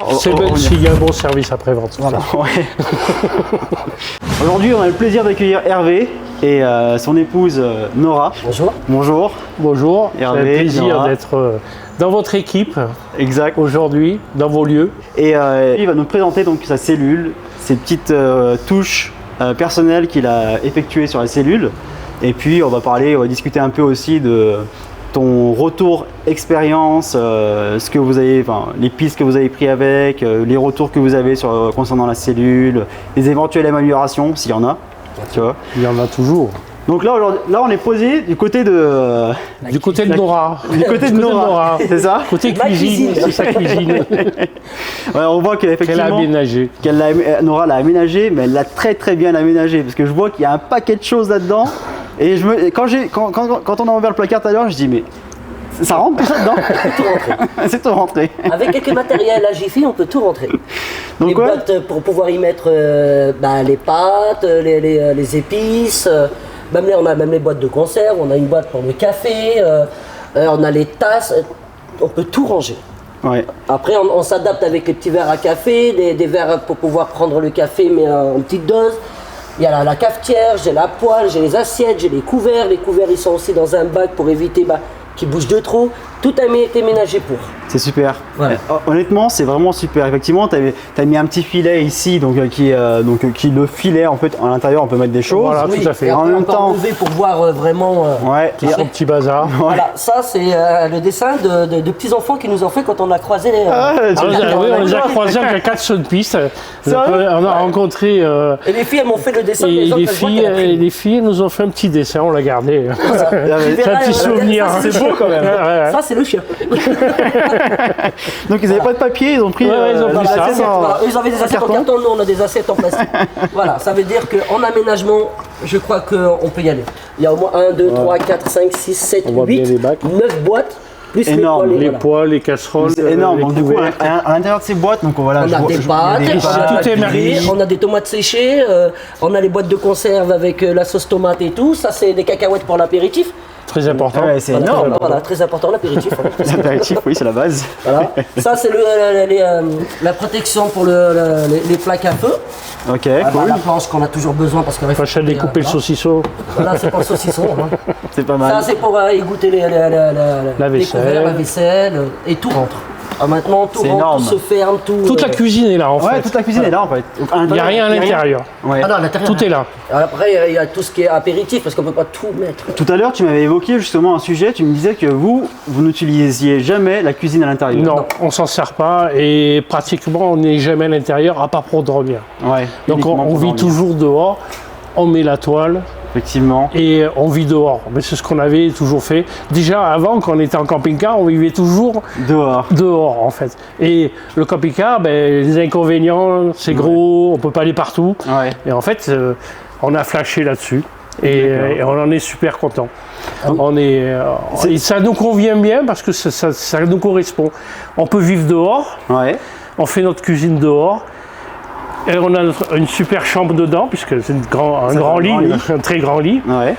C'est même s'il y a un bon service après-vente. Voilà. Ouais. Aujourd'hui, on a le plaisir d'accueillir Hervé et son épouse Nora. Bonjour. Bonjour. Bonjour, Hervé, c'est un plaisir Nora. d'être dans votre équipe Exact. aujourd'hui, dans vos lieux. Et il va nous présenter donc sa cellule, ses petites touches personnelles qu'il a effectuées sur la cellule. Et puis on va discuter un peu aussi de ton retour expérience, ce que vous avez, les pistes que vous avez pris avec, les retours que vous avez concernant la cellule, les éventuelles améliorations s'il y en a. Tu vois. Il y en a toujours. Donc là, on est posé du côté de Nora. Du côté de Nora, c'est ça? Côté cuisine, c'est sa cuisine. Ouais, on voit Qu'elle a aménagé. Nora l'a aménagé, mais elle l'a très très bien aménagé parce que je vois qu'il y a un paquet de choses là-dedans. Et quand on a ouvert le placard tout à l'heure, je dis mais ça rentre tout ça dedans? Tout rentrer. C'est tout rentré. Avec quelques matériels à Jiffy, on peut tout rentrer. Donc les boîtes pour pouvoir y mettre les pâtes, les épices. On a même les boîtes de conserve, on a une boîte pour le café, on a les tasses, on peut tout ranger. Ouais. Après, on s'adapte avec les petits verres à café, des verres pour pouvoir prendre le café mais en petite dose. Il y a la cafetière, j'ai la poêle, j'ai les assiettes, j'ai les couverts. Les couverts, ils sont aussi dans un bac pour éviter qu'ils bougent de trop. Tout a été ménagé pour. C'est super. Ouais. Honnêtement, c'est vraiment super. Effectivement, tu as mis un petit filet ici, qui le filet en fait à l'intérieur, on peut mettre des choses. Voilà, Oui, tout à fait. et En après, même on peut temps, enlever pour voir vraiment. ouais. Tout son petit bazar. Voilà, ça c'est le dessin de petits enfants qui nous ont fait quand on a croisé les. On les a croisés avec la 4 saut de piste. On a rencontré. Et les filles, elles m'ont fait le dessin. Et des autres, les elles voient qu'elle a pris. filles nous ont fait un petit dessin, on l'a gardé. C'est un petit souvenir. C'est beau quand même. Ouais. Ça c'est le chien. Donc ils n'avaient pas de papier, ils ont pris ils ont pris des ça. assiettes en- Voilà, ils avaient des assiettes en carton, nous on a des assiettes en plastique. Voilà, ça veut dire qu'en aménagement, je crois qu'on peut y aller. Il y a au moins 1, 2, 3, 4, 5, 6, 7, On voit bien 8, les bacs. 9 boîtes, plus Énorme. les poêles. Les poêles, les casseroles, C'est énorme. les Donc du coup, couverts. à l'intérieur de ces boîtes, donc voilà, On a des pâtes, il y a des on a tout est la purée, merguez. on a des tomates séchées, on a les boîtes de conserve avec la sauce tomate et tout. Ça, c'est des cacahuètes pour l'apéritif. Très important. Ouais, c'est Voilà, énorme. Voilà, très important, l'apéritif. L'apéritif, oui, c'est la base. Voilà. Ça, c'est la protection pour les plaques à feu. Ok, Ah, cool. la planche qu'on a toujours besoin parce qu'on Facile de découper le saucisson. Voilà, c'est pour le saucisson. Hein. C'est pas Ça, mal. c'est pour égoutter les vaisselle. couverts, la vaisselle, et tout rentre. Ah, maintenant, tout C'est rentre, énorme. tout se ferme, tout. Toute la cuisine est là en Ouais, fait. toute la cuisine est là en fait. Il n'y a rien à l'intérieur. Ouais. Ah non, à l'intérieur. Tout est là. Après, il y a tout ce qui est apéritif parce qu'on peut pas tout mettre. Tout à l'heure, tu m'avais évoqué justement un sujet. Tu me disais que vous n'utilisiez jamais la cuisine à l'intérieur. Non, on s'en sert pas et pratiquement on n'est jamais à l'intérieur à part pour dormir. Ouais. Donc uniquement on pour vit dormir. toujours dehors, on met la toile Effectivement. et on vit dehors. Mais c'est ce qu'on avait toujours fait. Déjà avant, quand on était en camping-car, on vivait toujours Dehors. dehors en fait. Et le camping-car, les inconvénients, c'est gros, on peut pas aller partout. Ouais. Et en fait, on a flashé là-dessus et on en est super content. Et ça nous convient bien parce que ça nous correspond. On peut vivre dehors, Ouais. on fait notre cuisine dehors. Et on a une super chambre dedans, puisque c'est un grand lit, un très grand lit. Ouais.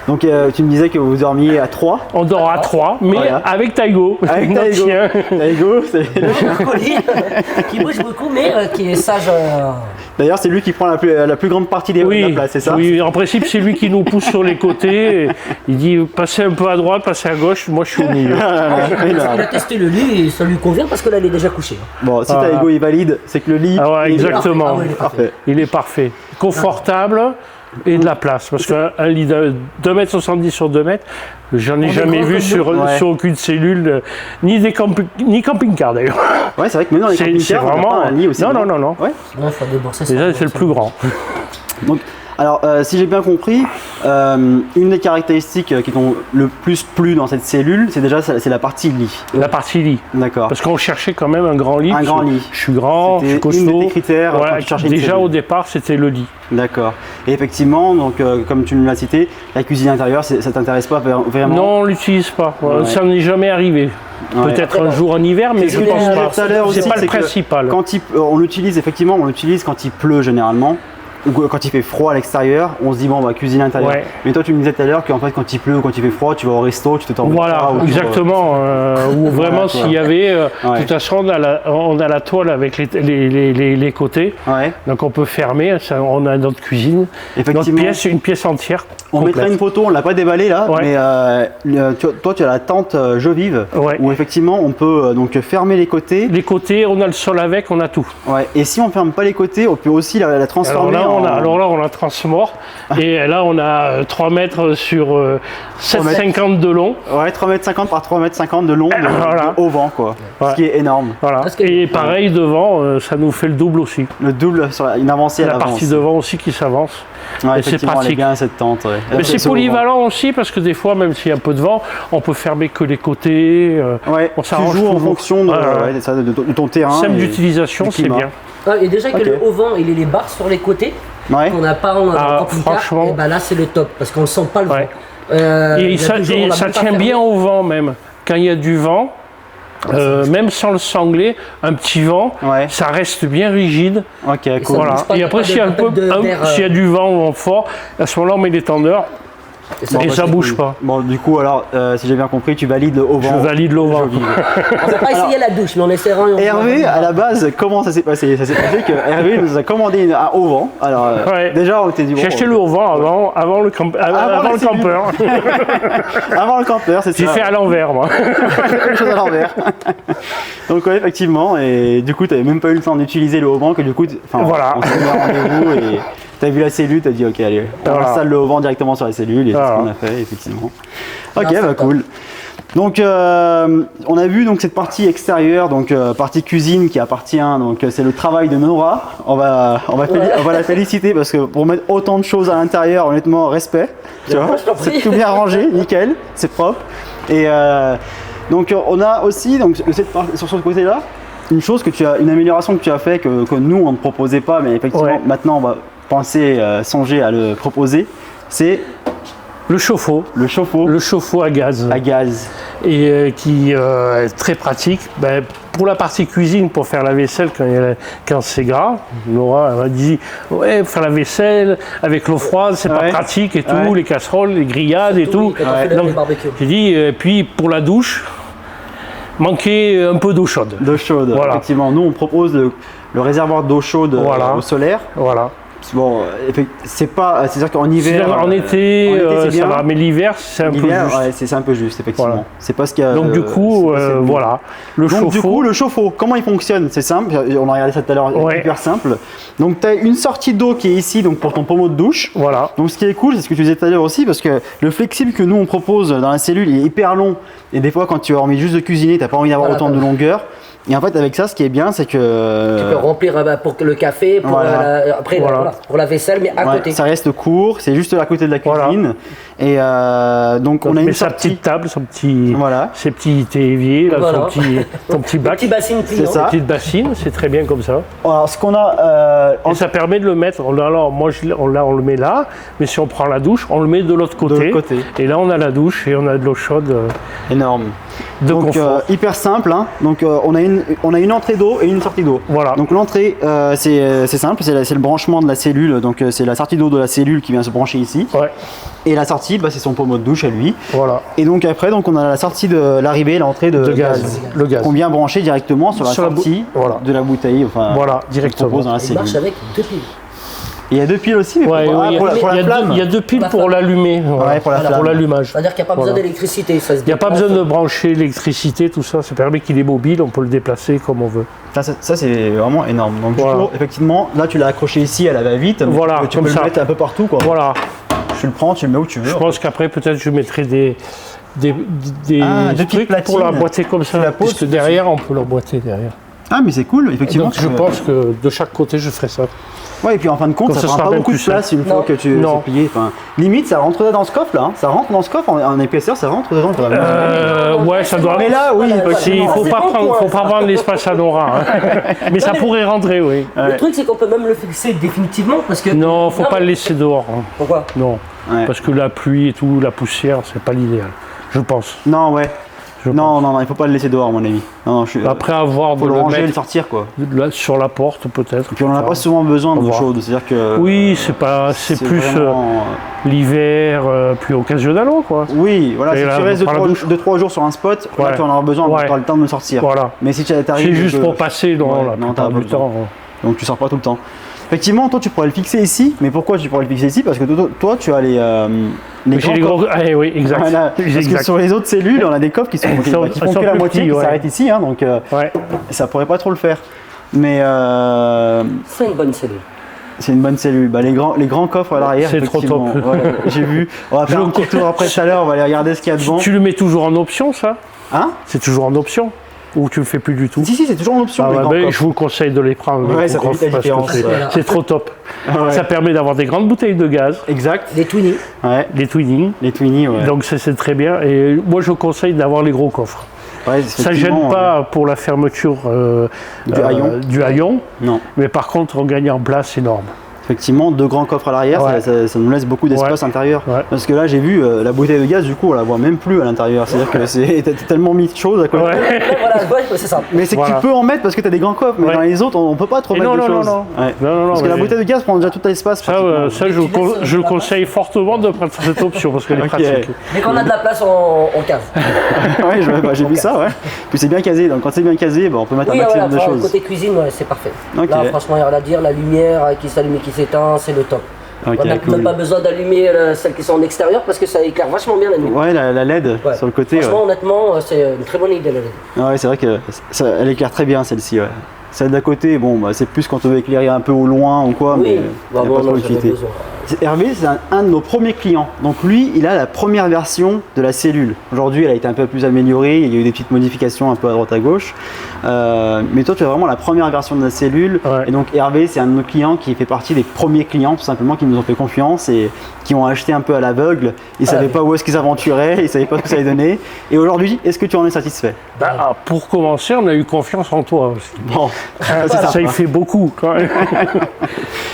Donc tu me disais que vous dormiez à 3. On dort à 3, mais Voilà. avec Taigo, Avec notre Taigo. chien. Taigo, c'est... Un colis qui bouge beaucoup, mais qui est sage. D'ailleurs, c'est lui qui prend la plus grande partie de la Oui, place, c'est ça? oui, en principe, c'est lui qui nous pousse sur les côtés. Et il dit passez un peu à droite, passez à gauche, moi je suis au milieu. Il a testé le lit et ça lui convient parce que là, il est déjà couché. Bon, si Voilà. Taigo est valide, c'est que le lit... Ah ouais, il est exactement. Ah ouais, il est parfait. parfait. Il est parfait. Confortable et de la place. Parce qu'un lit de 2,70 m sur 2 mètres, j'en ai On est jamais grand vu comme sur, nous. Ouais. sur aucune cellule, ni camping-car d'ailleurs. Ouais, c'est vrai que maintenant, les C'est camping-cars, on a vraiment. pas un lit aussi Non, grand. non, non, non. Ouais. Là, il faut débourser ça. Déjà, c'est le plus grand. Donc, alors, si j'ai bien compris, une des caractéristiques qui t'ont le plus plu dans cette cellule, c'est déjà c'est la partie lit. La partie lit. D'accord. Parce qu'on cherchait quand même un grand lit. Un parce grand que lit. Je suis grand, je suis C'était costaud. une des critères quand tu cherchais une déjà cellule. au départ, c'était le lit. D'accord. Et effectivement, donc comme tu me l'as cité, la cuisine intérieure, ça t'intéresse pas vraiment? Non, on l'utilise pas. Ouais. Ça n'est jamais arrivé. Ouais. Peut-être un jour en hiver, mais je Ce que pense tu disais pas. tout à l'heure aussi, C'est pas le c'est que principal. Quand on l'utilise effectivement, on l'utilise quand il pleut généralement. quand il fait froid à l'extérieur, on se dit bon on va cuisiner à l'intérieur. Ouais. Mais toi tu me disais tout à l'heure qu'en fait quand il pleut ou quand il fait froid, tu vas au resto, tu te t'en Voilà, exactement. Ou vraiment s'il y avait, de toute façon on a la toile avec les côtés, donc on peut fermer, ça, on a notre cuisine, notre pièce, une pièce entière. On mettra une photo, on ne l'a pas déballée là, mais toi tu as la tente jeux vive, où effectivement on peut donc fermer les côtés. Les côtés, on a le sol avec, on a tout. Ouais. Et si on ne ferme pas les côtés, on peut aussi la transformer alors là on la transmord, et là on a 3 mètres sur 7,50 m de long. Ouais, 3,50 m par 3,50 m de long, de haut vent quoi, ce qui est énorme. Voilà. Et pareil devant, ça nous fait le double aussi. Le double sur une avancée à la l'avance. partie devant aussi qui s'avance. Ouais, c'est pratique. Elle est bien cette tente. Ouais. Mais c'est polyvalent aussi parce que des fois, même s'il y a un peu de vent, on peut fermer que les côtés. On s'arrange en fonction de ton terrain. Simple d'utilisation, c'est bien. Et déjà que le haut vent, il est les barres sur les côtés. qu'on n'a pas en franchement. Et ben là c'est le top parce qu'on ne sent pas le vent. Et ça tient bien au vent même. Quand il y a du vent, même sans le sangler, un petit vent, ça reste bien rigide. Ok, cool. Voilà. Et après, s'il y a du vent fort, à ce moment-là, on met les tendeurs. Et ça bouge pas. Bon, du coup, alors, si j'ai bien compris, tu valides le haut vent. Je valide le haut vent. On va pas essayer la douche, mais on essaiera. Hervé, à la base, comment ça s'est passé? Ça s'est passé que Hervé nous a commandé un haut vent. Alors, déjà, on était dit. J'ai acheté le haut vent avant le campeur. Avant le campeur, c'est ça. J'ai fait à l'envers, moi. Quelque chose à l'envers. Donc, ouais, effectivement. Et du coup, tu n'avais même pas eu le temps d'utiliser le haut vent, que du coup, voilà. On s'est mis à rendez-vous et. T'as vu la cellule, t'as dit ok allez, on installe le haut vent directement sur la cellule et c'est ce qu'on a fait effectivement. Ok, bah cool. Donc on a vu donc cette partie extérieure, donc partie cuisine qui appartient, donc c'est le travail de Nora. On va la féliciter parce que pour mettre autant de choses à l'intérieur, honnêtement respect. Tu vois, c'est tout bien rangé, nickel, c'est propre. Et donc on a aussi donc sur ce côté-là une chose une amélioration que tu as fait que nous on ne proposait pas, mais effectivement maintenant on va songer à le proposer, c'est le chauffe-eau. Le chauffe-eau. Le chauffe-eau à gaz. À gaz. Et qui est très pratique. Pour la partie cuisine, pour faire la vaisselle quand c'est gras, Laura m'a dit ouais, faire la vaisselle avec l'eau froide, c'est pas pratique et tout, les casseroles, les grillades et tout. Donc j'ai dit, puis pour la douche, manquer un peu d'eau chaude. D'eau chaude, voilà. Effectivement. Nous, on propose le réservoir d'eau chaude au solaire. Voilà. Bon, c'est-à-dire qu'en hiver, en été ça va, mais l'hiver, c'est un peu juste. C'est un peu juste, effectivement. Voilà. C'est pas ce qu'il y a. Donc du coup, voilà. Le chauffe-eau, comment il fonctionne? C'est simple. On a regardé ça tout à l'heure, hyper simple. Donc tu as une sortie d'eau qui est ici, donc pour ton pommeau de douche. Voilà. Donc ce qui est cool, c'est ce que tu disais tout à l'heure aussi, parce que le flexible que nous on propose dans la cellule, il est hyper long. Et des fois, quand tu as envie juste de cuisiner, t'as pas envie d'avoir autant de longueur. Et en fait, avec ça, ce qui est bien, c'est que... Tu peux remplir pour le café, pour pour la vaisselle, mais à côté. Ça reste court, c'est juste à côté de la cuisine. Et donc, on a une sa petite table, ses petits éviers, ton petit bac. Petit bassine pliant. C'est ça. Petite bassine, c'est très bien comme ça. Alors, ce qu'on a... et ça permet de le mettre... Alors, moi, on le met là, mais si on prend la douche, on le met de l'autre côté. Et là, on a la douche et on a de l'eau chaude. Énorme. Donc hyper simple, hein. Donc on a une entrée d'eau et une sortie d'eau. Voilà. Donc l'entrée c'est simple, c'est le branchement de la cellule, donc c'est la sortie d'eau de la cellule qui vient se brancher ici. Ouais. Et la sortie, c'est son pommeau de douche à lui. Voilà. Et donc après, on a la sortie de l'arrivée, l'entrée de gaz. Le gaz. Qu'on vient brancher directement sur la sortie de la bouteille. Enfin, directement. Dans la cellule. Il marche avec 2 piles. Il y a 2 piles aussi, mais pour la flamme. Il y a 2 piles pour l'allumer, pour l'allumage. C'est-à-dire qu'il n'y a pas besoin d'électricité. Il n'y a pas besoin de brancher l'électricité, tout ça. Ça permet qu'il est mobile, on peut le déplacer comme on veut. Ça c'est vraiment énorme. Donc du coup, effectivement, là tu l'as accroché ici à la va-vite. Voilà, tu peux le mettre un peu partout, quoi. Voilà. Tu le prends, tu le mets où tu veux. Je pense qu'après, peut-être, je mettrai des trucs pour l'emboîter comme ça. Parce que derrière, on peut l'emboîter derrière. Ah, mais c'est cool, effectivement. Donc je pense que de chaque côté, je ferai ça. Ouais, et puis en fin de compte, ça prend pas beaucoup de place une fois que tu es plié. Enfin, limite, ça rentre dans ce coffre là. Ça rentre dans ce coffre en épaisseur, ça rentre dedans. Ouais, ça doit. Mais là, oui. Il faut pas prendre l'espace à Nora. Mais ça pourrait rentrer, oui. Le truc, c'est qu'on peut même le fixer définitivement parce que. Non, faut pas le laisser dehors. Pourquoi? Non, parce que la pluie et tout, la poussière, c'est pas l'idéal. Je pense. Non, ouais. Non, il faut pas le laisser dehors, à mon avis. Non, Après avoir faut de le ranger et le mettre sortir, quoi. sur la porte peut-être. Et puis on n'en a pas souvent besoin d'eau chaude, c'est-à-dire que. Oui, c'est plus vraiment, l'hiver, plus occasionnalement, quoi. Oui, voilà, Et si là, tu restes par la douche. 2-3 jours sur un spot, là Ouais. tu en auras besoin, Ouais. tu auras le temps de le sortir. Voilà. Mais si tu arrives. C'est juste pour passer dans Ouais, la non, plupart t'as pas du besoin. temps. Donc tu sors pas tout le temps. Effectivement, toi tu pourrais le fixer ici, mais pourquoi tu pourrais le fixer ici? Parce que toi tu as les Mais j'ai les grands gros. Ah, oui, exact. Voilà, parce que Exact. sur les autres cellules, on a des coffres qui font Ils sont que la plus moitié, petits, qui ouais. s'arrêtent ici, hein, donc Ouais. ça pourrait pas trop le faire. Mais C'est une bonne cellule. c'est une bonne cellule. Bah, les grands coffres à l'arrière, C'est trop effectivement. top. Ouais, j'ai vu. On va faire un petit tour après tout à l'heure, on va aller regarder ce qu'il y a devant. Tu le mets toujours en option, ça? Hein? C'est toujours en option? Ou tu le fais plus du tout? Si, c'est toujours en option. Ah les ouais, grands ben, coffres. je vous conseille de les prendre. Ouais, les ça gros fait vite la coffres, parce que différence. c'est trop top. Ouais. Ça permet d'avoir des grandes bouteilles de gaz, Exact. Les Twinnies. Ouais. des Twinning. Les Twinnies, ouais. Donc c'est très bien. Et moi je conseille d'avoir les gros coffres. Ouais, Ça effectivement, gêne pas pour la fermeture du haillon, Non. mais par contre on gagne en place énorme. Effectivement, 2 grands coffres à l'arrière, Ouais. ça nous laisse beaucoup d'espace Ouais. à l'intérieur. Ouais. Parce que là, j'ai vu la bouteille de gaz, du coup, on la voit même plus à l'intérieur. C'est-à-dire que t'as tellement mis de choses à côté. Ouais. Ouais, voilà, ouais, c'est ça. Mais c'est que Voilà. tu peux en mettre parce que tu as des grands coffres, mais Ouais. dans les autres, on peut pas trop Et mettre non, de non, choses. non. Ouais. Non, Parce que la mais- bouteille de gaz prend déjà tout l'espace. Ça, pratiquement. ça je, tu laisses, je le la conseille fortement de prendre cette option parce qu'elle est Ok. pratique. Dès qu'on a de la place, on case. Ouais, j'ai vu ça, ouais. Puis c'est bien casé, donc quand c'est bien casé, on peut mettre Oui, un voilà, maximum de choses. côté cuisine, ouais, c'est parfait. Ok. Là, franchement, il n'y a rien à dire. La lumière qui s'allume et qui s'éteint, c'est le top. Ok, On n'a cool. même pas besoin d'allumer celles qui sont en extérieur parce que ça éclaire vachement bien la nuit. Ouais, la LED Ouais. sur le côté. Franchement, Ouais, honnêtement, c'est une très bonne idée la LED. ouais c'est vrai que elle éclaire très bien celle-ci. Ouais. Celle d'à côté, bon, bah, c'est plus quand on veut éclairer un peu au loin ou quoi, mais Oui, y a bah, pas bon, trop non, j'avais d'utilité. besoin. Hervé, c'est un de nos premiers clients. Donc lui, il a la première version de la cellule. Aujourd'hui, elle a été un peu plus améliorée. Il y a eu des petites modifications un peu à droite à gauche. Mais toi, tu as vraiment la première version de la cellule. Ouais. Et donc Hervé, c'est un de nos clients qui fait partie des premiers clients, tout simplement, qui nous ont fait confiance et qui ont acheté un peu à l'aveugle. Ils ne savaient oui. pas où est-ce qu'ils aventuraient, ils ne savaient pas ce que ça allait donner. Et aujourd'hui, est-ce que tu en es satisfait? Bah, pour commencer, on a eu confiance en toi aussi. Bon, Ça, c'est ça sympa. y fait beaucoup quand même.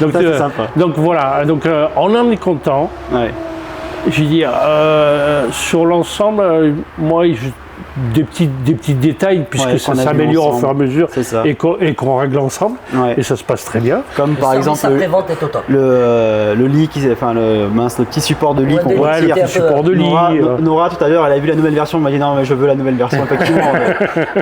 donc, Ça, c'est sympa. donc voilà, donc, on en est content. Ouais. Je veux dire, sur l'ensemble, moi, des petits détails, puisque Ouais, ça qu'on a vu s'améliore au fur et à ensemble. mesure C'est ça. et qu'on règle ensemble. Ouais. Et ça se passe très bien. Comme par exemple La prévente est au top. le lit, enfin le petit support de lit Ouais, qu'on des- Ouais, retire. le un petit peu- support de lit. Nora, tout à l'heure, elle a vu la nouvelle version, elle m'a dit non mais je veux la nouvelle version, effectivement.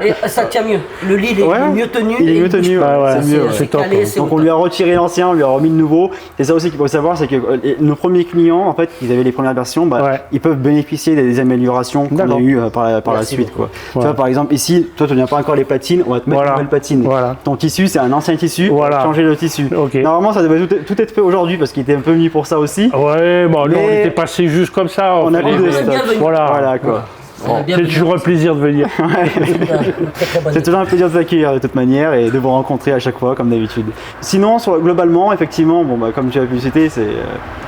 Et ça tient mieux. Le lit il est Ouais. mieux tenu. Il est et mieux bouge tenu, pas. ouais, ouais, c'est mieux. c'est top, calé, hein. c'est Donc au on top. lui a retiré l'ancien, on lui a remis le nouveau. Et ça aussi qu'il faut savoir, c'est que nos premiers clients, en fait, qui avaient les premières versions, bah, Ouais. ils peuvent bénéficier des améliorations qu'on a D'accord. eues par la Merci suite. beaucoup. Quoi. Tu vois, par exemple, ici, toi tu n'as pas encore les platines, on va te mettre Voilà. une nouvelle patine. Voilà. Ton tissu, c'est un ancien tissu, on Voilà. va changer le tissu. Ok. Normalement, ça devait tout être fait aujourd'hui parce qu'il était un peu mis pour ça aussi. Ouais, bon, nous, on Mais- était passé juste comme ça. On a fait plus les- de stock. bienvenue. Voilà. Voilà quoi. C'est toujours un plaisir de venir. Très, très bonne C'est idée. toujours un plaisir de vous accueillir de toute manière et de vous rencontrer à chaque fois comme d'habitude. Sinon, globalement, effectivement, bon, bah, comme tu as pu le citer, c'est,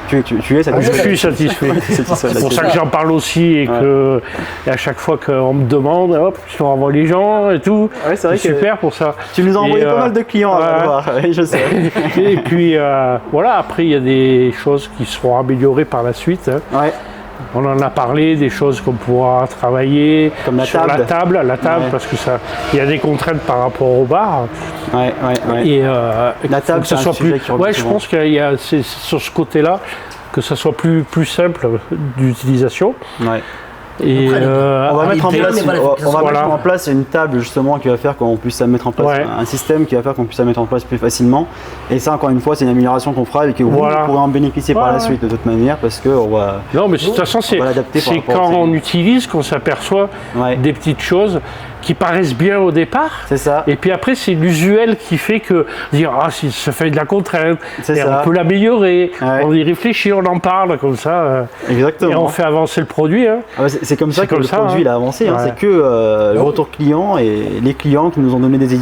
tu es Je satisfait. suis satisfait. C'est ça, C'est pour ça là-dessus. que j'en parle aussi et que et à chaque fois qu'on me demande, hop, je renvoie les gens et tout. Ouais, c'est vrai C'est que super pour ça. tu nous as envoyé Et, pas mal de clients à ouais. voir, oui, je sais. Et puis voilà, après il y a des choses qui seront améliorées par la suite. Hein. Ouais, On en a parlé, des choses qu'on pourra travailler Comme la sur table. la table, Ouais. parce que ça, il y a des contraintes par rapport au bar. ouais. Et La faut table, que ça c'est un soit sujet plus. qui revient Ouais, je souvent. pense qu'il y a c'est sur ce côté-là que ça soit plus simple d'utilisation. Ouais. Et Après, On va Ah, mettre en les place, deux, mais voilà, faut que ça on va soit- mettre en place une table justement qui va faire qu'on puisse la mettre en place, Ouais. un système qui va faire qu'on puisse la mettre en place plus facilement. Et ça, encore une fois, c'est une amélioration qu'on fera et que Voilà. vous pourrez en bénéficier par Ouais, la ouais. suite de toute manière parce que on va. non, mais de toute façon, c'est va l'adapter par c'est rapport quand aux on cellules. utilise qu'on s'aperçoit Ouais. des petites choses qui paraissent bien au départ. C'est ça. Et puis après, c'est l'usuel qui fait que dire ah si ça fait de la contrainte, C'est et ça. on peut l'améliorer, Ouais. on y réfléchit, on en parle comme ça, et Exactement. on fait avancer le produit. Hein. Ah bah, c'est comme ça C'est que comme le ça, produit hein. il a avancé. Hein. Ouais. C'est que le retour client et les clients qui nous ont donné des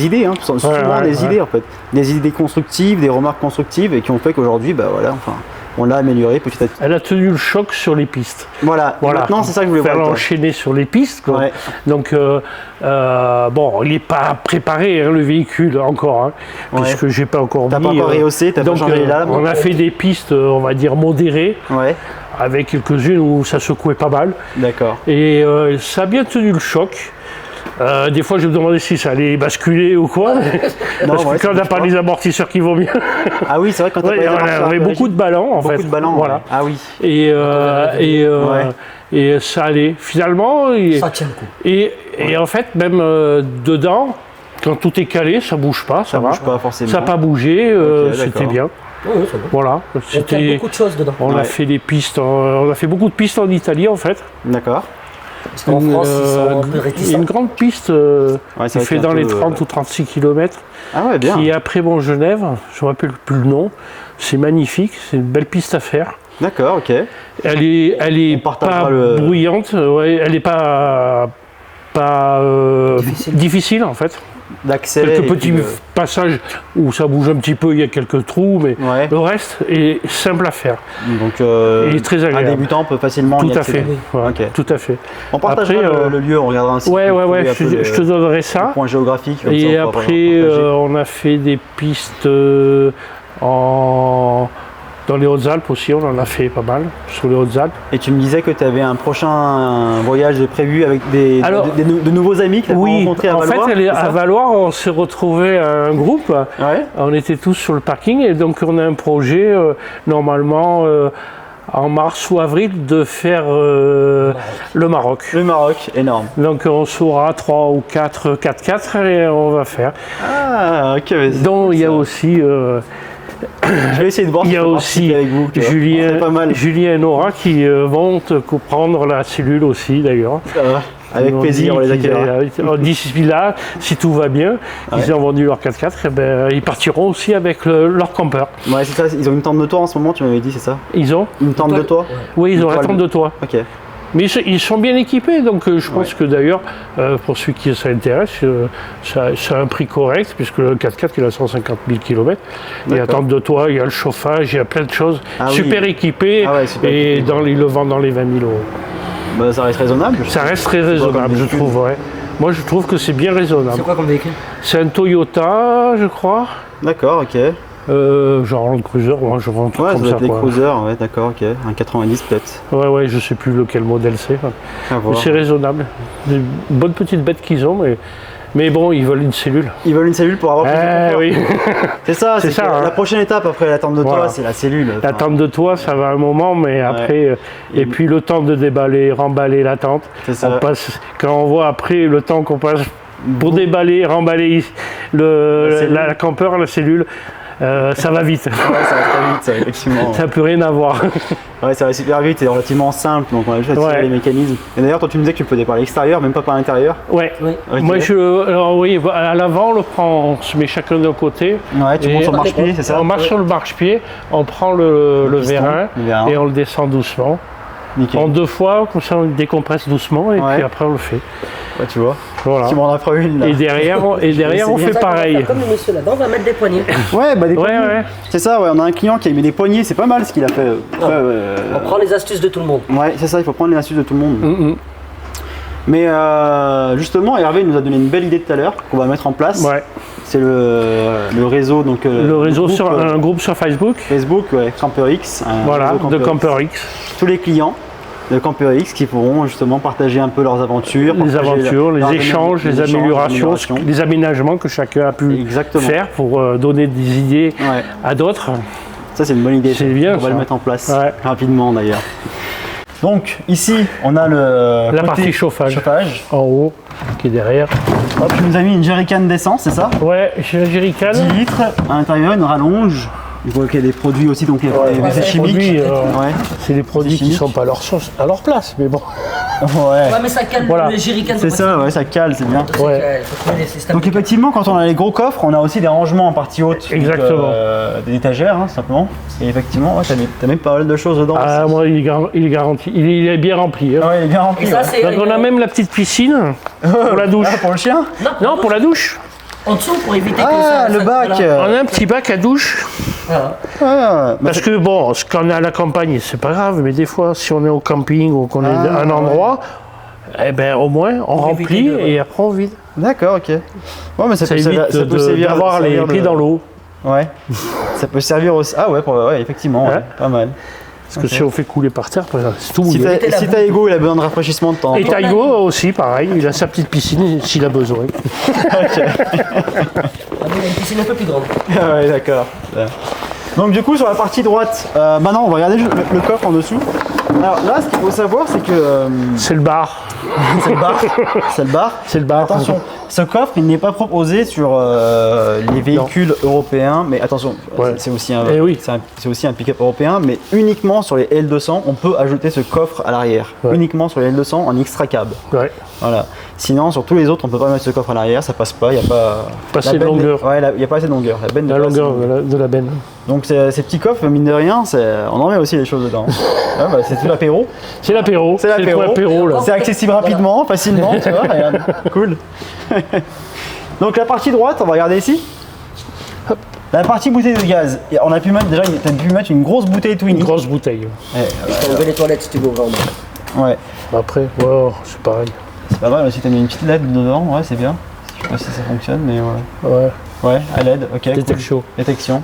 idées. Hein. Souvent ouais, des ouais. idées en fait. Des idées constructives, des remarques constructives et qui ont fait qu'aujourd'hui, bah voilà, enfin, on l'a amélioré petit à petit. Elle a tenu le choc sur les pistes. Voilà. Et maintenant, c'est ça que je voulais faire voir. avec toi. l'enchaîner sur les pistes. Quoi. Ouais. Donc, bon, il n'est pas préparé, hein, le véhicule, encore, hein, Ouais. puisque j'ai pas encore T'as mis. pas encore rehaussé, t'as pas donc, changé les lames. on a fait des pistes, on va dire, modérées. Ouais. avec quelques-unes où ça secouait pas mal. D'accord. Et ça a bien tenu le choc. Des fois, je me demandais si ça allait basculer ou quoi. Parce que quand on n'a pas les amortisseurs qui vont bien. Ah oui, c'est vrai que quand Ouais, on avait beaucoup de ballons en fait. Beaucoup de ballons, Voilà. ouais. Ah oui. Et ça allait. Finalement, Ça tient le coup. et en fait, même dedans, quand tout est calé, ça bouge pas, ça va. bouge pas forcément. Ça n'a pas bougé, Ok, c'était d'accord. bien. Oui, c'est bon. Voilà. Il y a beaucoup de choses dedans. On a Ouais. fait des pistes, on a fait beaucoup de pistes en Italie en fait. D'accord. Parce qu'en France, ils sont un peu Il y a réticents. une grande piste Ouais, qui c'est vrai fait qu'il y a dans un les peu, 30 ou 36 km, Ah ouais, bien. qui est après Genève, je ne me rappelle plus le nom. C'est magnifique, c'est une belle piste à faire. D'accord, ok. Elle est On partagera pas le- bruyante, ouais, elle n'est pas difficile en fait. D'accès. Quelques et puis petits de- passages où ça bouge un petit peu, il y a quelques trous, mais Ouais. le reste est simple à faire. Donc, Et très un agréable. débutant peut facilement Tout y à accéder. fait. Ouais, Ok. tout à fait. On partagera Après, le lieu, on regardera un site. Ouais, pour trouver un je, peu je te donnerai le ça. point géographique. comme ça, Et on pourra après, partager. on a fait des pistes dans les Hautes-Alpes aussi, on en a fait pas mal, sur les Hautes-Alpes. Et tu me disais que tu avais un prochain voyage de prévu avec Alors, de nouveaux amis que tu as Oui, rencontrés à en Valois. fait, c'est à ça Valois, on s'est retrouvé à un groupe. Ouais. On était tous sur le parking et donc on a un projet, normalement, en mars ou avril, de faire le Maroc. Le Maroc, énorme. Donc on saura 3 ou 4 4x4 et on va faire. Ah, ok. mais c'est Donc cool, il y a ça. aussi... Je vais essayer de voir il si y je a peux aussi participer avec vous. tu vois. C'est pas mal. Julien et Nora qui vont te prendre la cellule aussi d'ailleurs. Avec Ils m'ont plaisir, dit on les qu'ils accueillera. allaient- D'ici là, si tout va bien, ils ont vendu leur 4x4, et ben, ils partiront aussi avec leur camper. Ouais, c'est ça. Ils ont une tente de toit en ce moment, tu m'avais dit, c'est ça? Ils ont Une tente de toit? Oui, ils Une ont la toile tente de toit. Ok. Mais ils sont bien équipés, donc je pense que d'ailleurs, pour ceux qui s'intéressent, ça a un prix correct, puisque le 4x4 il a 150 000 km. Il y a la D'accord. tente de toit, il y a le chauffage, il y a plein de choses. Ah oui. Super équipé, Ah ouais, super et équipé. ils le vendent dans les 20 000 euros. Bah, ça reste raisonnable. Ça reste très comme raisonnable, je véhicule. trouve. Ouais. Moi, je trouve que c'est bien raisonnable. C'est quoi comme véhicule? C'est un Toyota, je crois. D'accord, ok. Genre Land Cruiser, moi je vends un truc Ouais, ça comme doit ça. être des quoi. cruisers, ouais, d'accord, ok. Un 90 peut-être. Ouais, je sais plus lequel modèle c'est. À Mais voir. c'est raisonnable. Des bonnes petites bêtes qu'ils ont, mais bon, ils veulent une cellule. Ils veulent une cellule pour avoir plus de confort. Oui. C'est ça, C'est c'est ça, que hein. la prochaine étape après la tente de toit, Voilà. c'est la cellule. La Enfin, tente de toit, ça va un moment, mais après, et puis le temps de déballer, remballer la tente. C'est ça. On passe, quand on voit après le temps qu'on passe pour déballer, remballer la camper, la cellule, ça va vite. Ouais, ça va très vite, ça, effectivement. Ça n'a plus rien à voir. Ouais, ça va super vite, c'est relativement simple, donc on a juste à tirer Ouais. les mécanismes. Et d'ailleurs, toi tu me disais que tu pouvais par l'extérieur, même pas par l'intérieur. Ouais. Oui. Ok. Moi, alors oui, à l'avant, on le prend, on se met chacun d'un côté. Ouais, tu Et- montes sur le marche-pied, c'est ça? On marche sur le marche-pied, on prend le piston, vérin le vérin. et on le descend doucement. Nickel. En 2 fois, comme ça on le décompresse doucement et Ouais. puis après on le fait. Ouais, tu vois. Voilà. Tu m'en as pris une là. Et derrière, on fait pareil. Comme le monsieur là-dedans, on va mettre des poignées. Ouais, bah des Ouais, poignées. ouais. C'est ça, ouais, on a un client qui a mis des poignées, c'est pas mal ce qu'il a fait. On prend les astuces de tout le monde. Ouais, c'est ça, il faut prendre les astuces de tout le monde. Mhm. Mais justement, Hervé nous a donné une belle idée tout à l'heure qu'on va mettre en place. Ouais. C'est le réseau, donc Le réseau groupe, sur un groupe sur Facebook, Facebook, ouais, CamperX. un voilà, réseau de CamperX. CamperX. Tous les clients de CamperX qui pourront justement partager un peu leurs aventures, Les partager aventures, leurs les échanges, les améliorations, les aménagements que chacun a pu Exactement. faire pour donner des idées Ouais, à d'autres. ça c'est une bonne idée. C'est bien, On va ça. le mettre en place Ouais. rapidement d'ailleurs. Donc ici, on a le La côté partie chauffage en haut, qui est derrière. Hop, tu nous as mis une jerrycan d'essence, c'est ça? Ouais, j'ai la jerrycan. 10 litres, à l'intérieur une rallonge. Il voit qu'il y a des produits aussi, donc les Ouais, essais les chimiques. produits, Ouais. c'est des produits qui chimiques. sont pas à leur place, mais bon. Ouais. Ouais, mais ça calme Voilà. les jerrycans. C'est ça, ouais, ça cale, c'est bien. Ouais. Donc effectivement, quand on a les gros coffres, on a aussi des rangements en partie haute. Donc, Exactement. des étagères, hein, simplement. Et effectivement, ouais, t'as mis pas mal de choses dedans. Ah, moi, il est garanti. Il est bien rempli. hein. Ouais, il est bien rempli. Et ça, ouais. c'est. Donc, on a même la petite piscine pour la douche. Ah, pour le chien? Non, pour la douche. En dessous pour éviter que Ah, ça. le bac. voilà. On a un petit bac à douche. Voilà. Ah, bah, Parce que bon, quand on est à la campagne, c'est pas grave, mais des fois, si on est au camping ou qu'on est Ah, à un endroit, eh ben, au moins, on remplit éviter de- et après on vide. d'accord, ok. Ouais, mais ça Ça peut évite ça peut servir d'avoir les pieds dans l'eau. Ouais. Ça peut servir aussi. Ah ouais, ouais, effectivement, ouais, Ouais. pas mal. Parce que si on fait couler par terre, c'est tout Si mouillé. Taigo il a besoin de rafraîchissement de temps en Et temps. Taigo aussi, pareil, il a sa petite piscine s'il a besoin. Ah, mais il y a une piscine un peu plus grande. Ah ouais, d'accord. Ouais. Donc du coup sur la partie droite, maintenant on va regarder le coffre en dessous. Alors là ce qu'il faut savoir c'est que C'est le bar. c'est le bar. C'est le bar. C'est le bar. Attention, ce coffre il n'est pas proposé sur les véhicules européens, mais attention, Ouais. c'est aussi un, Eh oui. c'est aussi un pick-up européen, mais uniquement sur les L200 on peut ajouter ce coffre à l'arrière. Ouais. Uniquement sur les L200 en extra cab. Ouais. Voilà. Sinon sur tous les autres on peut pas mettre ce coffre à l'arrière, ça passe pas, il y a pas assez la de benne- longueur. Ouais, il y a pas assez de longueur. La benne n'est La pas assez longueur de la benne. Donc ces petits coffres, mine de rien, on en met aussi des choses dedans. Ah bah, c'est tout l'apéro. C'est l'apéro. C'est l'apéro. pour l'apéro, là. C'est accessible rapidement, facilement, tu vois, regarde. Cool. Donc la partie droite, on va regarder ici. Hop. La partie bouteille de gaz. Et on a pu mettre déjà, t'as pu mettre une grosse bouteille Twinnie. Une grosse bouteille. Je peux enlever les toilettes si tu veux vraiment. Ouais. Après, ouais, c'est pareil. C'est pas mal aussi, t'as mis une petite LED dedans, ouais c'est bien. Je sais pas si ça fonctionne, mais ouais. Ouais. Ouais, à LED, ok. cool. Détection. Détection.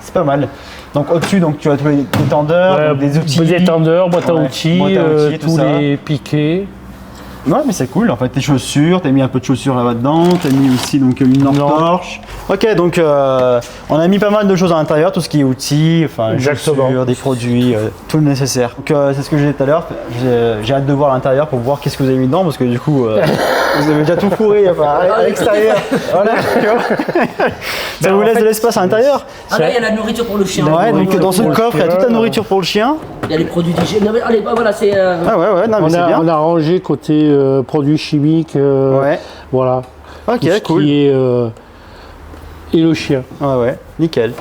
C'est pas mal. Donc au-dessus, donc tu as tous les détendeurs, Ouais, donc des outils. détendeurs, boîte à Ouais, outils, boîte à outils, tout tous ça. les piquets. Ouais, mais c'est cool. En fait, tes chaussures, t'as mis un peu de chaussures là-dedans, t'as mis aussi donc une lampe Non. torche. Ok, donc on a mis pas mal de choses à l'intérieur, tout ce qui est outils, enfin Exactement. chaussures, des produits, tout le nécessaire. Donc c'est ce que j'ai dit tout à l'heure. J'ai hâte de voir l'intérieur pour voir qu'est-ce que vous avez mis dedans, parce que du coup, vous avez déjà tout fourré enfin, à l'extérieur. Voilà, tu vois. Ça vous laisse de l'espace à l'intérieur. Ah là, il y a la nourriture pour le chien. Ouais, donc dans ce pour le coffre, il y a chien, toute la nourriture pour le chien. Il y a les produits d'hygiène. Non, mais allez, bah, voilà, c'est. Ah ouais, non mais c'est bien. On a rangé côté produits chimiques. Ouais. Voilà. Ok, Tout ce cool. qui est, et le chien. Ouais, nickel.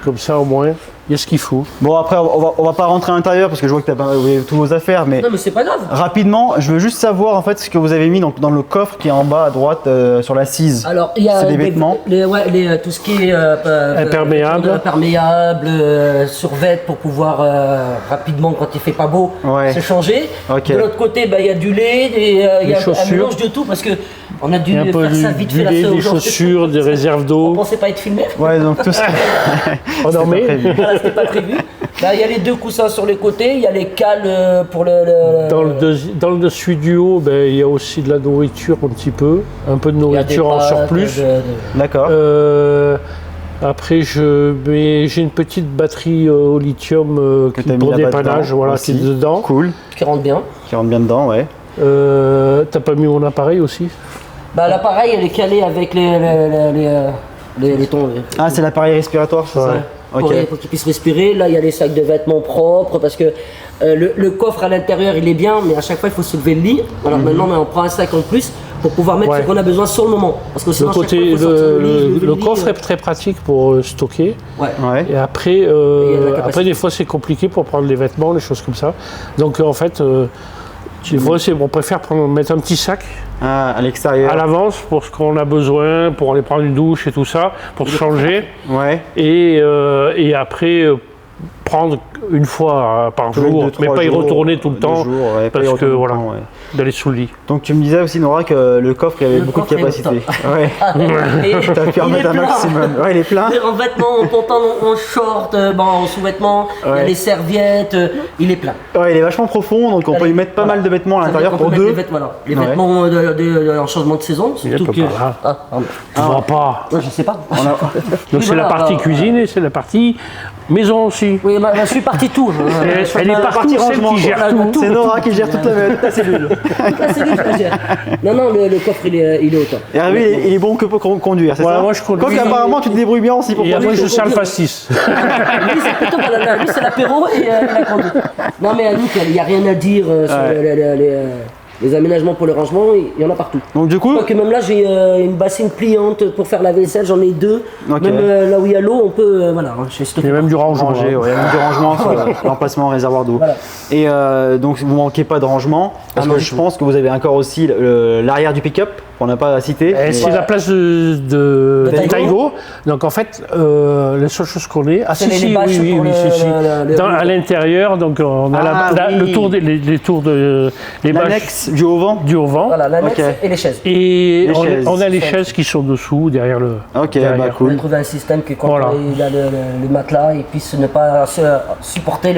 Comme ça, au moins, il y a ce qu'il faut. Bon, après, on va pas rentrer à l'intérieur parce que je vois que vous avez tous vos affaires, mais Non, mais c'est pas grave. rapidement, je veux juste savoir en fait ce que vous avez mis dans le coffre qui est en bas à droite sur l'assise. Alors, il y a C'est des vêtements. tout ce qui est Imperméable. imperméable, survêt pour pouvoir rapidement, quand il fait pas beau, Ouais. se changer. Ok. De l'autre côté, bah, il y a du lait, il y a un chaussures. mélange de tout parce que on a dû Il y a un peu faire ça vite du fait là, lait, ça, des aujourd'hui. chaussures, des réserves On d'eau. pensait pas être filmé. Ouais, donc tout ça. On en met. prévu. Voilà, c'était pas prévu. Là, il y a les deux coussins sur les côtés, il y a les cales pour le. Dans le dessus du haut, ben, il y a aussi de la nourriture un petit peu. Un peu de il y a des nourriture en pâtes, surplus. D'accord. Après, j'ai une petite batterie au lithium Que t'as mis pour là-bas dépannage, dedans voilà, aussi. qui est dedans. Cool. qui rentre bien. Qui rentre bien dedans, ouais. T'as pas mis mon appareil aussi? Bah, l'appareil, elle est calée avec les tons. Ah, c'est l'appareil respiratoire, c'est Ouais. ça? Ok. Pour qu'il puisse respirer. Là, il y a les sacs de vêtements propres parce que le coffre à l'intérieur, il est bien, mais à chaque fois, il faut soulever le lit. Alors maintenant, on prend un sac en plus pour pouvoir mettre Ouais. ce qu'on a besoin sur le moment. Parce que Le sinon, à chaque fois, côté, il faut sortir le lit, lever le lit, coffre est très pratique pour stocker. Ouais. Ouais. Et après, y a de la capacité. après, des fois, c'est compliqué pour prendre les vêtements, les choses comme ça. Donc, en fait, des fois, on préfère mettre un petit sac Ah, à l'extérieur. à l'avance pour ce qu'on a besoin, pour aller prendre une douche et tout ça, pour se changer. Ouais. Et après, prendre une fois par Tous les jour, deux, mais trois pas y jours, retourner tout le 2 temps, jours, ouais, pas y parce que retourner tout le voilà, temps, ouais. d'aller sous le lit. Donc tu me disais aussi Nora que le coffre il y avait Le beaucoup de coffre est capacité. autant. Ouais. T'as pu en Il est mettre un plein. maximum. Ouais, il est plein. En vêtements, en pantalon, en short, en sous-vêtements, il y a Ouais. les serviettes, il est plein. Ouais, il est vachement profond, donc on peut y mettre pas mal de vêtements à l'intérieur pour deux. Les Ouais. vêtements en changement de saison, Il est surtout pas que. par là. Ah, pardon. Tu vois pas. Ouais, je sais pas. On a- Donc Oui, c'est la voilà, partie cuisine et c'est la partie maison aussi. Oui, bah, je suis parti tout. Elle est la partout, partie celle rangement, qui gère quoi. tout. C'est Nora qui gère toute la cellule. Ah, c'est lui qui la gère. Non, non, le coffre il est au top. Et Hervé, il est bon que pour conduire, c'est Ouais, ça? moi, je conduis. Quoique apparemment tu te débrouilles bien aussi pour Et après, conduire. je sers le pastis. Lui, c'est plutôt lui, c'est l'apéro et la conduite. Non, mais nickel, il n'y a rien à dire sur les aménagements pour le rangement, il y en a partout. Donc du coup, Quoique même là, j'ai une bassine pliante pour faire la vaisselle, j'en ai deux. Ok. Même là où il y a l'eau, on peut. Voilà, j'ai Il stocké. y a même du rangement. ranger, ouais, il y a même du rangement sur l'emplacement réservoir d'eau. Voilà. Et donc vous manquez pas de rangement, parce non, que du je tout. pense que vous avez encore aussi l'arrière du pick-up qu'on n'a pas cité. Et c'est la place de De Taigo. Taigo. Donc en fait, la seule chose qu'on est. Ah C'est si, les si, bâches oui, pour oui, le- si, si. le- À l'intérieur, donc on a Ah, oui. le tour les tours de. Les bâches L'annexe du haut-vent. du haut-vent. Voilà, l'annexe Ok. et les chaises. Et Les chaises. on a les chaises qui sont dessous, derrière le. Ok, derrière. bah On a cool. trouvé un système que quand Voilà. il a le matelas, il puisse ne pas supporter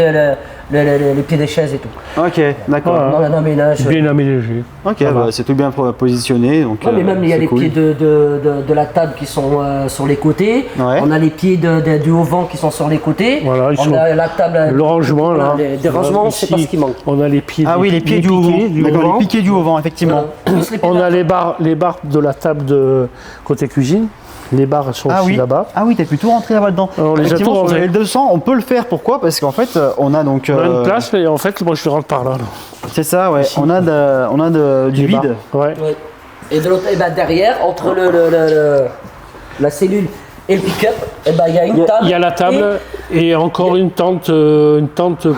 les pieds des chaises et tout. Ok, d'accord. Voilà. Non, mais là, Bien aménagé. Ok, Ça va. bah, c'est tout bien positionné. Donc, mais même il y a c'est les cool. pieds de la table qui sont sur les côtés. Ouais. On a les pieds du haut-vent qui sont sur les côtés. Voilà, ils on sont- a la table. Le rangement, là. Des rangements, c'est pas ce qui manque. On a les pieds. Ah oui, les pieds du haut vent. piquets du D'accord, haut-vent. les piquets du haut vent, effectivement. Plus les pieds On de la a table. les barres de la table de côté cuisine. Les barres sont Ah aussi oui, là-bas. ah oui, t'as pu tout rentrer là-bas dedans. On les a Effectivement, tout sur le rentrés. L200, on peut le faire. Pourquoi? Parce qu'en fait, on a donc. On a une place et en fait, moi je rentre par là. C'est ça, ouais. On a, du Les vide. barres. Ouais. Ouais. Et de l'autre, derrière, entre la cellule et le pick-up, il y a une table. Il y a la table et encore une tente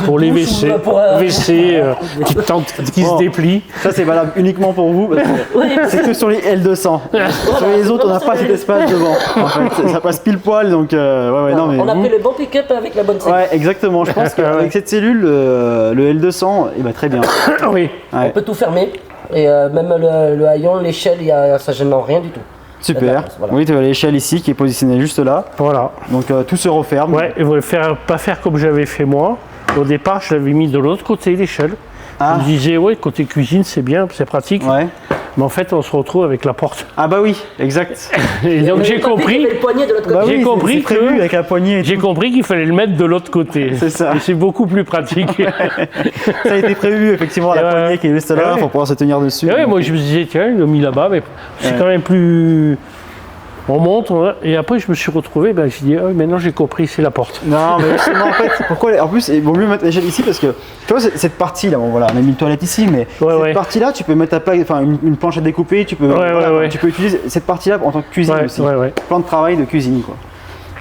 pour les douche WC. ou pour, WC, petite tente qui Bon. se déplie. Ça, c'est valable uniquement pour vous. Parce que Oui, c'est que sur les L200. Sur les autres, on n'a pas cet espace devant. En fait, ça passe pile poil. Donc, ouais, non, mais. on a pris le bon pick-up avec la bonne cellule. Ouais, exactement. Je pense qu'avec cette cellule, le L200, il va très bien. Oui. On Ouais. peut tout fermer. Et même le haillon, l'échelle, ça ne gêne rien du tout. Super. Voilà. Oui, tu as l'échelle ici qui est positionnée juste là. Voilà. Donc, tout se referme. Ouais, et vous pas faire comme j'avais fait moi. Au départ, je l'avais mis de l'autre côté l'échelle. Ah. Je me disais, ouais, côté cuisine, c'est bien, c'est pratique. Ouais. Mais en fait, on se retrouve avec la porte. Ah bah oui, exact. Et donc Et j'ai de l'autre côté, il y compris. avait le poignet de l'autre côté. Bah J'ai oui, compris c'est prévu que- avec la poignée. Et J'ai tout. compris qu'il fallait le mettre de l'autre côté. C'est ça. Et c'est beaucoup plus pratique. Ça a été prévu, effectivement, la Et ouais. poignée qui est juste là Ouais. pour pouvoir se tenir dessus. Et ouais, moi je me disais, tiens, il l'a mis là-bas, mais c'est Ouais. quand même plus. On monte, et après je me suis retrouvé, ben, j'ai dit, ah, maintenant j'ai compris, c'est la porte. Non, mais justement, en fait, pourquoi en plus, il vaut mieux mettre l'échelle ici parce que tu vois, cette partie-là, bon voilà, on a mis une toilette ici, mais Ouais, cette ouais. partie-là, tu peux mettre ta plaque, enfin une planche à découper, tu peux, ouais. tu peux utiliser cette partie-là en tant que cuisine Ouais, aussi. ouais. Plan de travail de cuisine, quoi.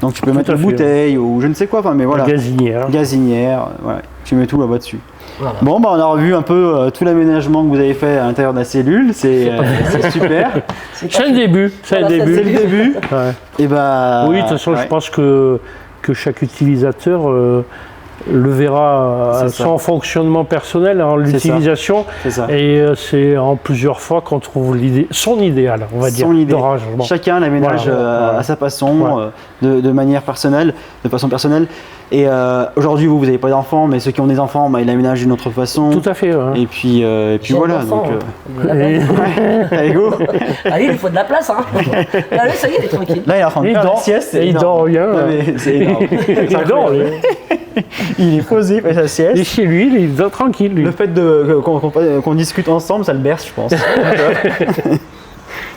Donc tu peux mettre à une fait, bouteille ou je ne sais quoi, enfin, mais voilà. Gazinière. Gazinière, ouais, tu mets tout là-bas dessus. Voilà. Bon, bah on a revu un peu tout l'aménagement que vous avez fait à l'intérieur de la cellule, c'est super. C'est le début. C'est le Voilà, début. C'est le début. Ouais. Et bah. Oui, de toute façon, ouais. je pense que chaque utilisateur le verra C'est à ça. son fonctionnement personnel, en ça. l'utilisation. C'est ça. Et c'est en plusieurs fois qu'on trouve son idéal, on va dire, Son idée. de rangement. Chacun l'aménage Voilà. à sa façon, Ouais. de manière personnelle, de façon personnelle. Et aujourd'hui, vous n'avez pas d'enfants, mais ceux qui ont des enfants, bah, ils l'aménagent d'une autre façon. Tout à fait. Ouais. Et puis J'ai un voilà. enfant, Donc, hein. Il a Et- pas- allez, go. Allez, il faut de la place. Hein. Allez, ça y est, il est tranquille. Là, il est en train de Il faire dort. la sieste. c'est Et il énorme. dort rien. Non, mais c'est énorme. Il dort, lui. Il est posé, il fait sa Il est sieste. chez lui, il dort tranquille. Lui. Le fait qu'on discute ensemble, ça le berce, je pense.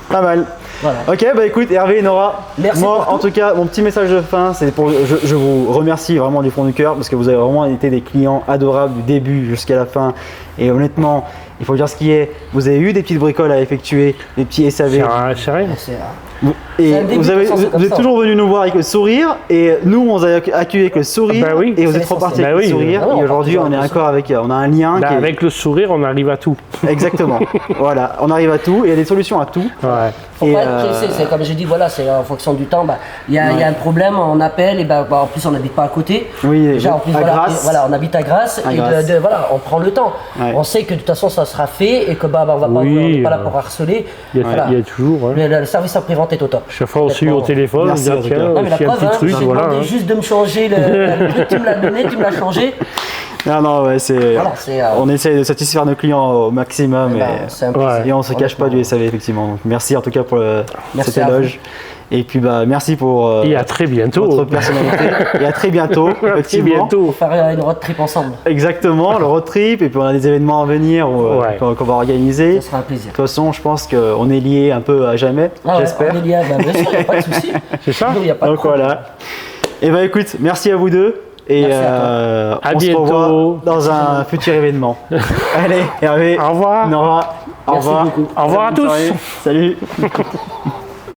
Pas mal. Voilà. Ok, bah écoute, Hervé et Nora, Merci moi pour en tout cas, mon petit message de fin, c'est pour. Je vous remercie vraiment du fond du cœur parce que vous avez vraiment été des clients adorables du début jusqu'à la fin. Et honnêtement, il faut dire ce qui est, vous avez eu des petites bricoles à effectuer, des petits SAV. C'est rien. C'est, Et C'est un début, vous, de toute façon, c'est comme êtes ça. toujours venu nous voir avec le sourire, et nous on vous a accueilli avec le sourire, Bah oui. et vous C'est êtes reparti l'essentiel. avec Bah le oui. sourire, Ah non, et on aujourd'hui part on est toujours encore avec, on a un lien Là, qui est... avec le sourire, on arrive à tout. Exactement. Voilà, on arrive à tout, et il y a des solutions à tout. Ouais. faut Et, pas être pressé, c'est comme j'ai dit, voilà, c'est en fonction du temps. Il y, a un problème, on appelle, et en plus on n'habite pas à côté. Oui, Déjà, en plus, à voilà, Grasse. et voilà, on habite à Grasse, À et Grasse. voilà, on prend le temps. Ouais. On sait que de toute façon ça sera fait et que on va pas, Oui, on n'est pas là pour harceler. Il y a, Voilà. il y a toujours. Hein. Le service après-vente est au top. Chaque fois, on s'est eu au Complètement. téléphone, on Merci, dit, ah, en tout tiens, cas. Non, mais la s'il y a un preuve, petit truc, j'ai voilà. demandé Hein. juste de me changer le truc, tu me l'as donné, tu me l'as changé. Non, ouais, c'est... Voilà, c'est, On essaie de satisfaire nos clients au maximum, ben, et, c'est un peu Ouais. ça. et on se cache pas du SAV, effectivement. Donc, merci en tout cas pour Merci cet à éloge. Et puis bah merci pour Et à très bientôt. votre personnalité. Et à très bientôt, À très effectivement. bientôt. Faire une road trip ensemble, Exactement, le road trip, et puis on a des événements à venir Ouais. qu'on va organiser. ça sera un plaisir. De toute façon, je pense qu'on est liés un peu à jamais, Ah ouais, j'espère. on est liés, ben, bien sûr, il n'y a pas de souci. C'est ça. Nous, il y a pas de Donc problème. voilà. Et bah écoute, merci à vous deux. Et Merci à À on se bientôt. revoit dans un futur événement. Allez, Hervé, Au revoir. Nora, au Merci revoir. beaucoup. Au revoir à Bonne tous. soirée. Salut.